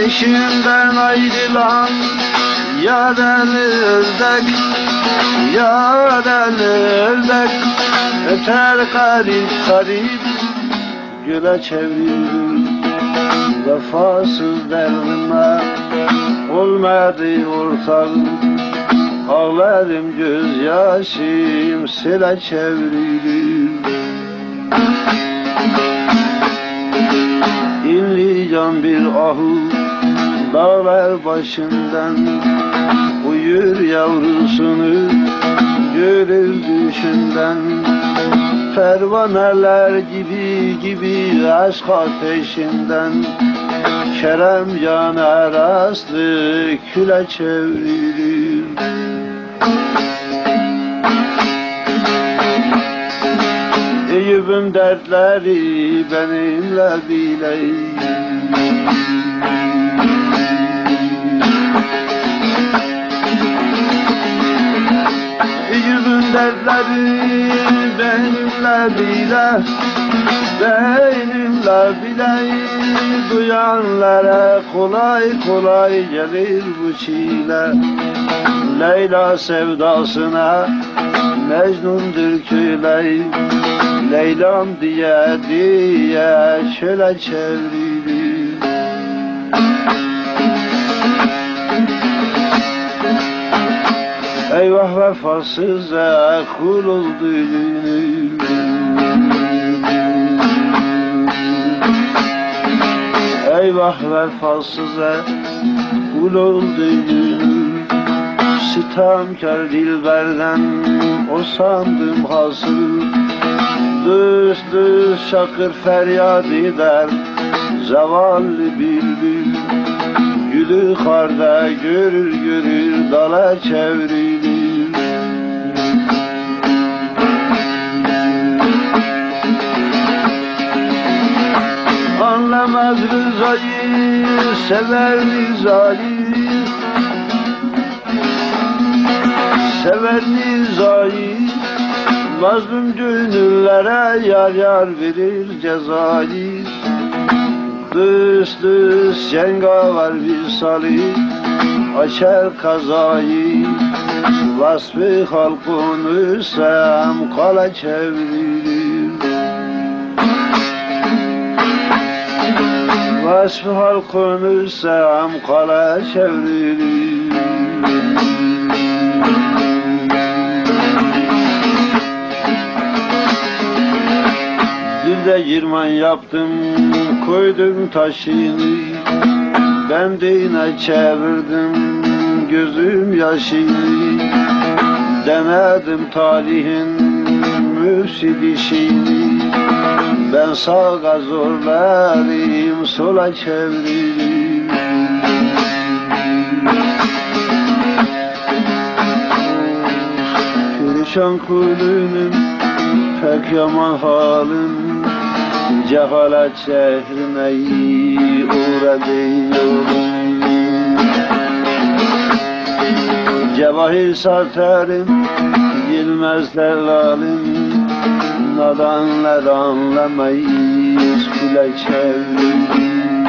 Peşinden ayrılan yaralı ördek, yaralı ördek öter garip garip göle çevrilir. Vefasız derdime olmadı ortağım, ağlarım gözyaşım sele çevrilir. İnleyeceğim bir ahu dağlar başından, uyur yavrusunu görür düşünden. Pervaneler gibi aşk ateşinden, Kerem caner aslı küle çevrilir. Eyüp'ün dertleri benimle bileyim. Eyüp'ün dertleri benimle bile, benimle bile. Duyanlara kolay kolay gelir bu çile. Leyla sevdasına Mecnun'dur küley, Leyla'm diye diye şöyle çevrilir. Eyvah vefasıza kul oldu gönül. Eyvah vefasıza kul oldu gönül. Sitemkar dilberden o sandım hasıl. Düz düz şakır feryat eder zavallı bülbül. Gülü karda görür görür dala çevrilir. Anlamaz rızayı sever rızayı, sever nizayı. Mazlum gönüllere yar yar verir cezayı. Düz düz cengaver bir salih açar kazayı. Vasfı halkını sem kala çevirir. Vasfı halkını sem kala çevirir. Dilde girman yaptım, koydum taşını. Ben de yine çevirdim gözüm yaşını. Denedim talihin müfsid işini. Ben sağa zorlarım, sola çeviririm. Perişan kulünüm, pek yaman halim. Cehalet şehrine uğradım. Cevahir satarım, bilmez delalim. Nadanlar anlamayız küle çevrim.